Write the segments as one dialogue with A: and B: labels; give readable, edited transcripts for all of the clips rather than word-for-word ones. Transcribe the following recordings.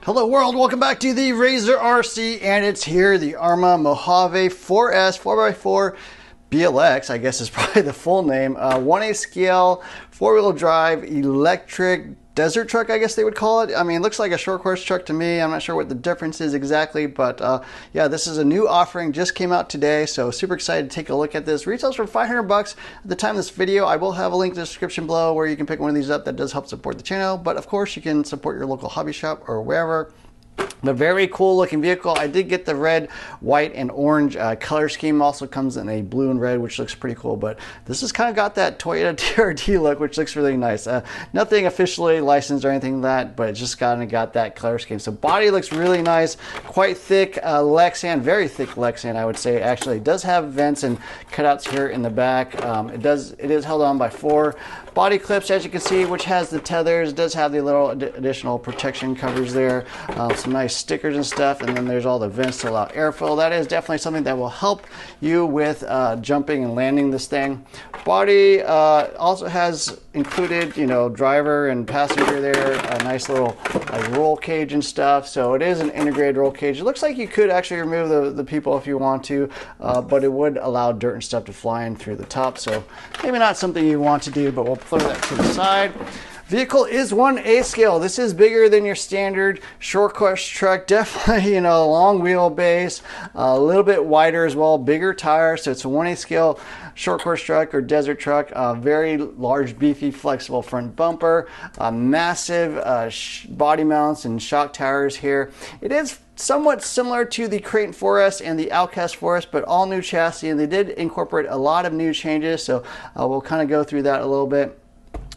A: Hello world, welcome back to the Razor RC, and it's here, the Arrma Mojave 4S 4x4 BLX, I guess is probably the full name, 1/8 scale, 4-wheel drive, electric desert truck, I guess they would call it. I mean, it looks like a short course truck to me. I'm not sure what the difference is exactly, but yeah, this is a new offering, just came out today, so super excited to take a look at this. Retails for $500 at the time of this video. I will have a link in the description below where you can pick one of these up. That does help support the channel, but of course you can support your local hobby shop or wherever. A very cool looking vehicle. I did get the red, white, and orange color scheme. Also comes in a blue and red, which looks pretty cool. But this has kind of got that Toyota TRD look, which looks really nice. Nothing officially licensed or anything like that, but it just kind of got that color scheme. So body looks really nice, quite thick Lexan, very thick Lexan, I would say. Actually, it does have vents and cutouts here in the back. It is held on by 4 body clips, as you can see, which has the tethers. It does have the little additional protection covers there. Some nice stickers and stuff, and then there's all the vents to allow airflow. That is definitely something that will help you with jumping and landing this thing. Body also has included, you know, driver and passenger there, a nice little roll cage and stuff. So it is an integrated roll cage. It looks like you could actually remove the people if you want to, but it would allow dirt and stuff to fly in through the top. So maybe not something you want to do, but we'll throw that to the side. Vehicle is 1/8 scale. This is bigger than your standard short course truck. Definitely, you know, long wheelbase, a little bit wider as well, bigger tires. So it's a 1/8 scale short course truck or desert truck. Very large, beefy, flexible front bumper, massive body mounts and shock towers here. It is somewhat similar to the Creighton 4S and the Outcast 4S, but all new chassis, and they did incorporate a lot of new changes. So we'll kind of go through that a little bit.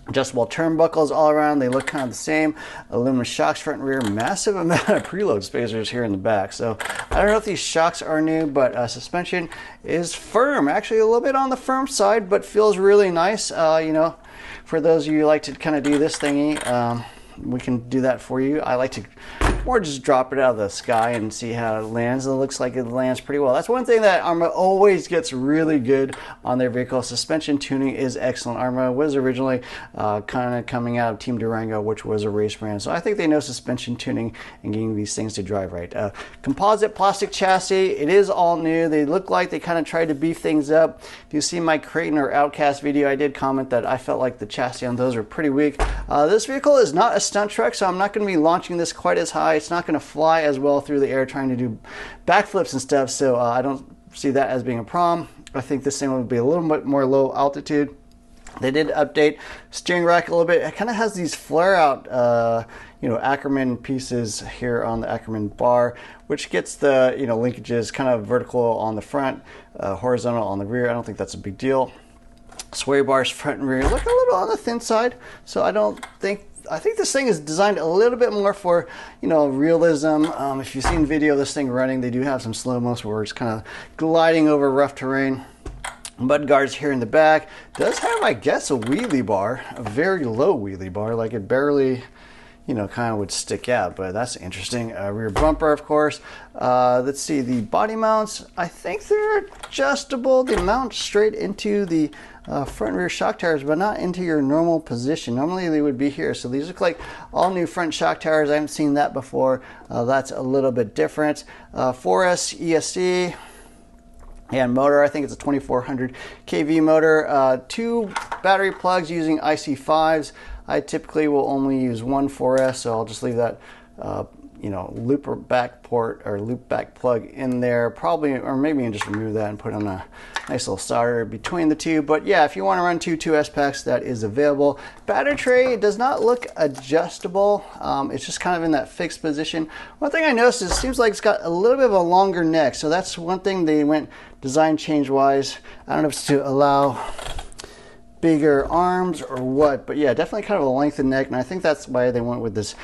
A: Adjustable turnbuckles all around, they look kind of the same. Aluminum shocks front and rear, massive amount of preload spacers here in the back. So I don't know if these shocks are new, but suspension is firm. Actually a little bit on the firm side, but feels really nice. You know, for those of you who like to kind of do this thingy, we can do that for you. I like to more just drop it out of the sky and see how it lands. It looks like it lands pretty well. That's one thing that Arrma always gets really good on their vehicle. Suspension tuning is excellent. Arrma was originally kind of coming out of Team Durango, which was a race brand. So I think they know suspension tuning and getting these things to drive right. Composite plastic chassis. It is all new. They look like they kind of tried to beef things up. If you see my Creighton or Outcast video, I did comment that I felt like the chassis on those are pretty weak. This vehicle is not a stunt truck, so I'm not going to be launching this quite as high. It's not going to fly as well through the air trying to do backflips and stuff, so I don't see that as being a problem. I think this thing would be a little bit more low altitude. They did update steering rack a little bit. It kind of has these flare out you know, Arrma pieces here on the Arrma bar, which gets the, you know, linkages kind of vertical on the front, horizontal on the rear. I don't think that's a big deal. Sway bars front and rear look a little on the thin side, so I think this thing is designed a little bit more for, you know, realism. If you've seen video of this thing running, they do have some slow-mo where it's kind of gliding over rough terrain. Mud guards here in the back. Does have, I guess, a wheelie bar, a very low wheelie bar, like it barely, you know, kind of would stick out, but that's interesting. Rear bumper, of course. Let's see, the body mounts, I think they're adjustable. They mount straight into the front and rear shock tires, but not into your normal position. Normally they would be here. So these look like all new front shock tires. I haven't seen that before. That's a little bit different. 4S ESC and motor, I think it's a 2400 kV motor. 2 battery plugs using IC5s. I typically will only use one 4S, so I'll just leave that you know, loop back port or loop back plug in there, probably, or maybe you can just remove that and put on a nice little solder between the two. But yeah, if you want to run two 2S packs, that is available. Battery tray does not look adjustable. It's just kind of in that fixed position. One thing I noticed is it seems like it's got a little bit of a longer neck, so that's one thing they went design change wise. I don't know if it's to allow bigger arms or what, but yeah, definitely kind of a lengthened neck, and I think that's why they went with this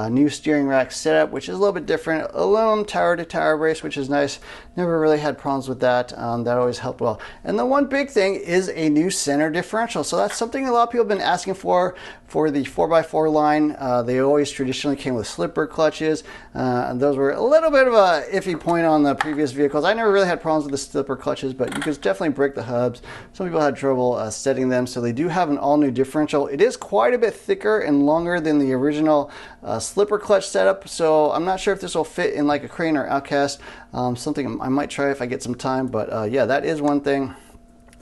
A: new steering rack setup, which is a little bit different. Aluminum tower to tower brace, which is nice. Never really had problems with that. That always helped well. And the one big thing is a new center differential. So that's something a lot of people have been asking for For the 4x4 line, they always traditionally came with slipper clutches. And those were a little bit of a iffy point on the previous vehicles. I never really had problems with the slipper clutches, but you could definitely break the hubs. Some people had trouble setting them, so they do have an all-new differential. It is quite a bit thicker and longer than the original slipper clutch setup, so I'm not sure if this will fit in like a Crane or Outcast. Something I might try if I get some time, but yeah, that is one thing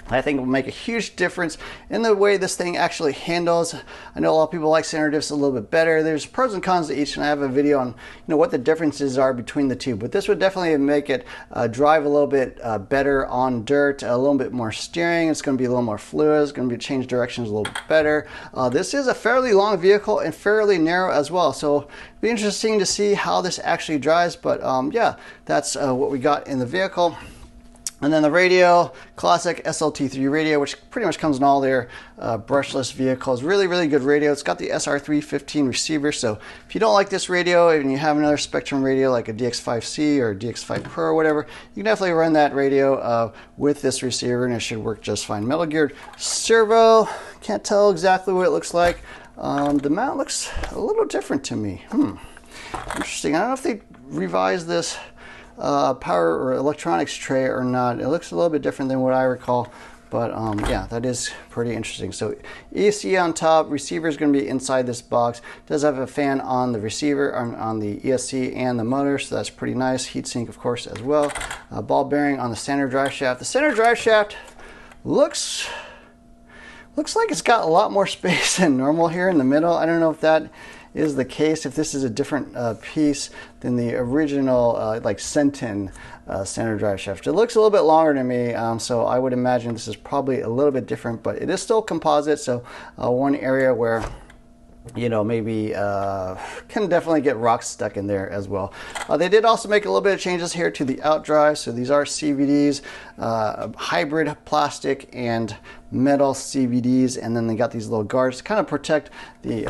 A: I think will make a huge difference in the way this thing actually handles. I know a lot of people like center diffs a little bit better. There's pros and cons to each, and I have a video on what the differences are between the two. But this would definitely make it drive a little bit better on dirt, a little bit more steering. It's going to be a little more fluid. It's going to be change directions a little bit better. This is a fairly long vehicle and fairly narrow as well, so it'll be interesting to see how this actually drives. But yeah, that's what we got in the vehicle. And then the radio, classic SLT3 radio, which pretty much comes in all their brushless vehicles. Really, really good radio. It's got the SR315 receiver, so if you don't like this radio and you have another Spectrum radio like a DX5C or DX5 Pro or whatever, you can definitely run that radio with this receiver and it should work just fine. Metal geared servo, can't tell exactly what it looks like. The mount looks a little different to me. Interesting. I don't know if they revised this power or electronics tray or not. It looks a little bit different than what I recall, but yeah, that is pretty interesting. So ESC on top, receiver is going to be inside this box. It does have a fan on the receiver, on the ESC and the motor, so that's pretty nice. Heatsink, of course, as well. Ball bearing on the center drive shaft. The center drive shaft looks like it's got a lot more space than normal here in the middle. I don't know if that is the case, if this is a different piece than the original like Centon center drive shaft. It looks a little bit longer to me, so I would imagine this is probably a little bit different, but it is still composite, so one area where maybe can definitely get rocks stuck in there as well. They did also make a little bit of changes here to the outdrive. So these are CVDs, hybrid plastic and metal CVDs, and then they got these little guards to kind of protect the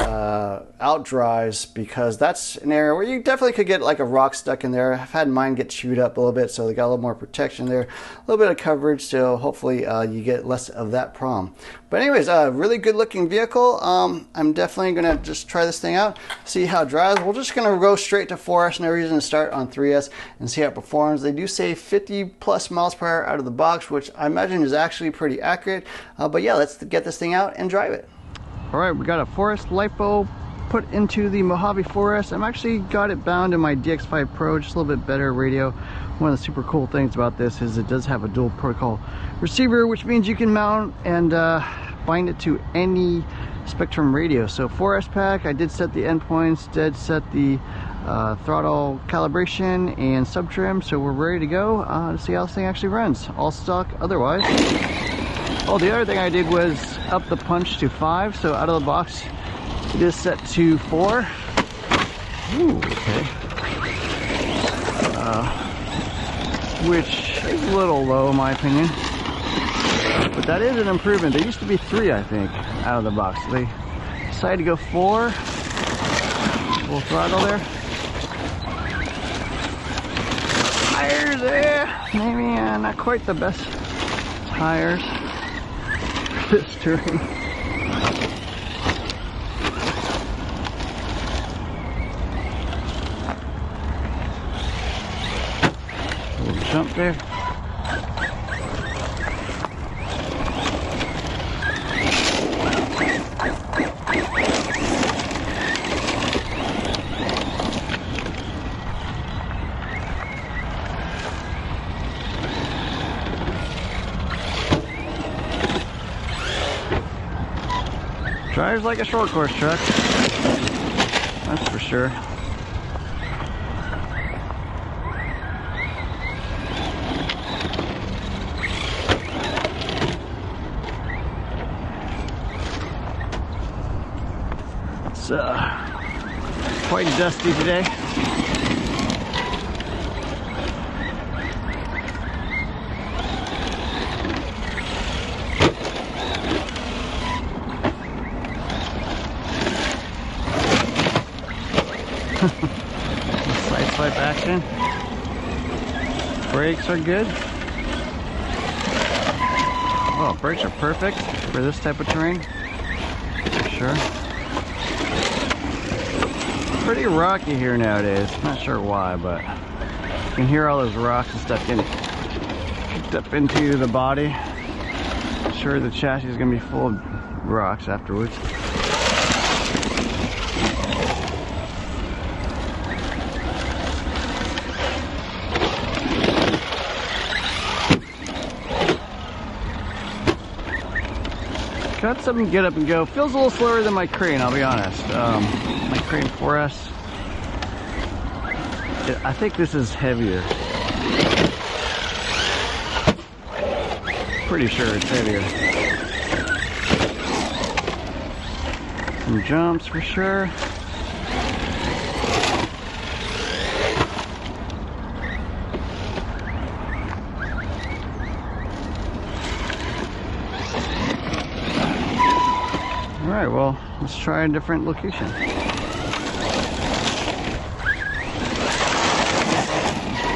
A: outdrives, because that's an area where you definitely could get like a rock stuck in there. I've had mine get chewed up a little bit, so they got a little more protection there, a little bit of coverage, so hopefully you get less of that problem. But anyways, really good looking vehicle. I'm definitely gonna just try this thing out, see how it drives. We're just gonna go straight to 4S, no reason to start on 3S, and see how it performs. They do say 50 plus miles per hour out of the box, which I imagine is actually pretty accurate. But yeah, let's get this thing out and drive it. All right, we got a 4S LiPo put into the Mojave 4S. I'm actually got it bound in my DX5 Pro, just a little bit better radio. One of the super cool things about this is it does have a dual protocol receiver, which means you can mount and bind it to any Spectrum radio. So 4S pack, I did set the endpoints, did set the throttle calibration and sub trim, so we're ready to go to see how this thing actually runs. All stock otherwise. Oh, the other thing I did was up the punch to 5, so out of the box it is set to 4. Ooh, okay. Which is a little low in my opinion, but that is an improvement. There used to be 3, I think, out of the box. So they decided to go 4. Full throttle there. Tires there, maybe not quite the best tires. This terrain. Little jump there. Drives like a short course truck, that's for sure. It's quite dusty today. Side swipe action. Brakes are good. Oh, brakes are perfect for this type of terrain, for sure. pretty rocky here nowadays. Not sure why, but you can hear all those rocks and stuff getting kicked up into the body. I'm sure the chassis is going to be full of rocks afterwards. Got something to get up and go. Feels a little slower than my crane, I'll be honest. My crane 4S. I think this is heavier. Pretty sure it's heavier. Some jumps for sure. Alright, well, let's try a different location.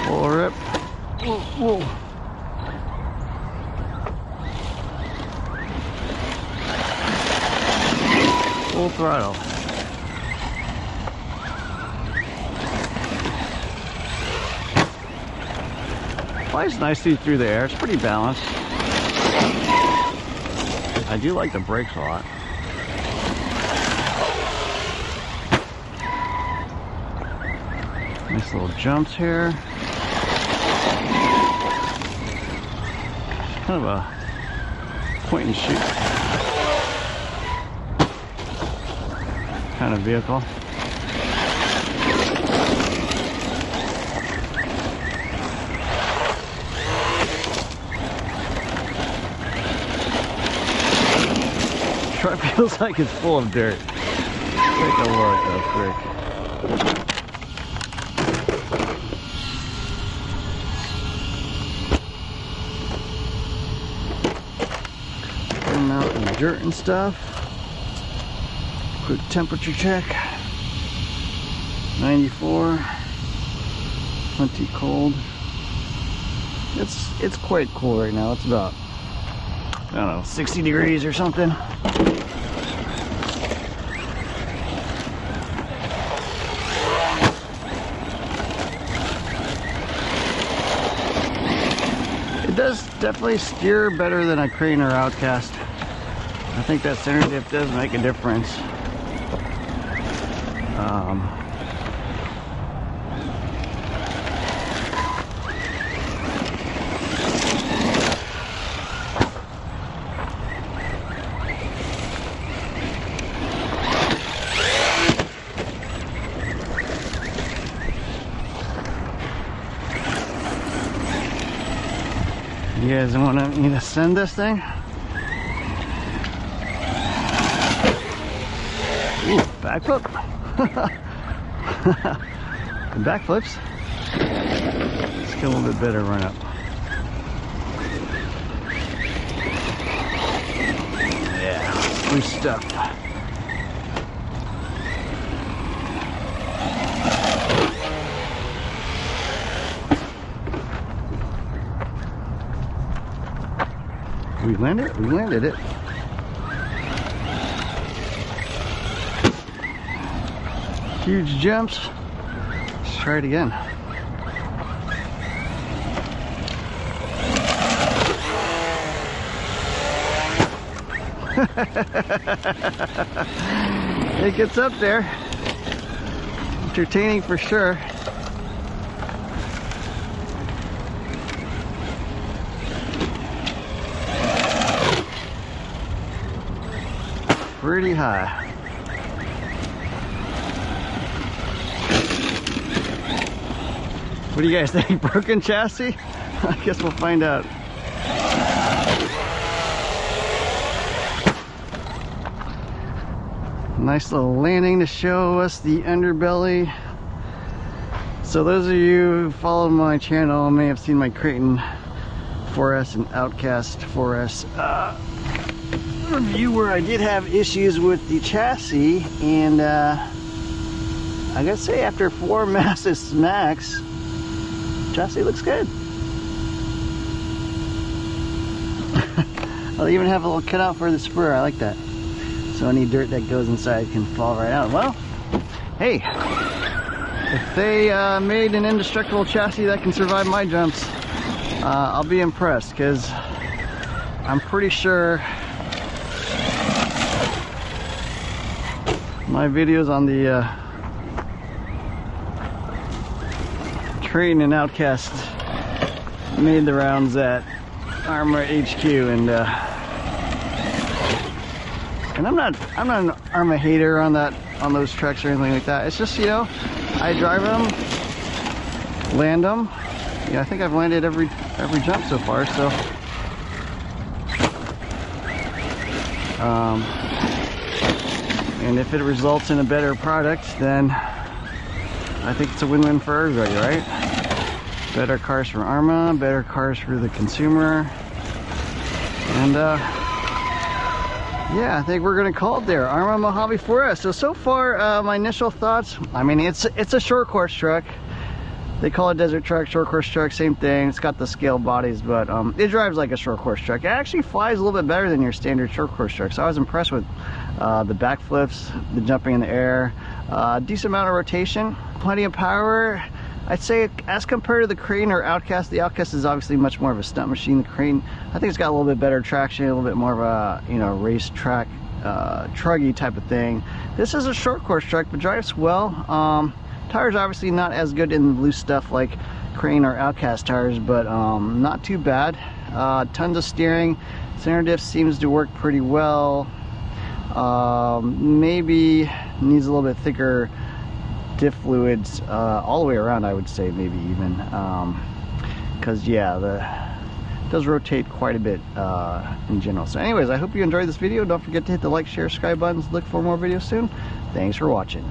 A: Full rip. Whoa, whoa. Full throttle. Flies nicely through the air. It's pretty balanced. I do like the brakes a lot. Nice little jumps here. Kind of a point and shoot kind of vehicle. Truck feels like it's full of dirt. Take a look real quick. Out in the dirt and stuff. Quick temperature check. 94. Plenty cold. It's quite cool right now. It's about, I don't know, 60 degrees or something. It does definitely steer better than a crane or outcast. I think that center dip does make a difference. You guys want me to send this thing? Ooh, backflip. The backflips. Let's get a little bit better run up. Yeah, loose stuff. We landed it. Huge jumps. Let's try it again. It gets up there. Entertaining for sure. Pretty high. What do you guys think? Broken chassis? I guess we'll find out. Nice little landing to show us the underbelly. So those of you who follow my channel may have seen my Creighton 4S and Outcast 4S review where I did have issues with the chassis, and I gotta say, after 4 massive smacks, chassis looks good. I'll even have a little cutout for the spur. I like that. So any dirt that goes inside can fall right out. Well, hey, if they made an indestructible chassis that can survive my jumps, I'll be impressed, because I'm pretty sure my videos on the Train and Outcast made the rounds at Arrma HQ, and I'm not an Arrma hater on those trucks or anything like that. It's just, you know, I drive them, land them. Yeah, I think I've landed every jump so far. So, and if it results in a better product, then I think it's a win-win for everybody, right? Better cars for Arrma, better cars for the consumer, and yeah, I think we're gonna call it there. Arrma Mojave 4S. So far, my initial thoughts. I mean, it's a short course truck. They call it desert truck, short course truck, same thing. It's got the scale bodies, but it drives like a short course truck. It actually flies a little bit better than your standard short course truck. So I was impressed with the backflips, the jumping in the air, decent amount of rotation, plenty of power. I'd say as compared to the Crane or Outcast, the Outcast is obviously much more of a stunt machine. The Crane, I think it's got a little bit better traction, a little bit more of a, you know, race track, truggy type of thing. This is a short course truck, but drives well. Tires obviously not as good in the loose stuff like Crane or Outcast tires, but not too bad. Tons of steering. Center diff seems to work pretty well. Maybe needs a little bit thicker diff fluids all the way around, I would say, maybe even, because yeah, it does rotate quite a bit in general. So anyways, I hope you enjoyed this video. Don't forget to hit the like, share, subscribe buttons. Look for more videos soon. Thanks for watching.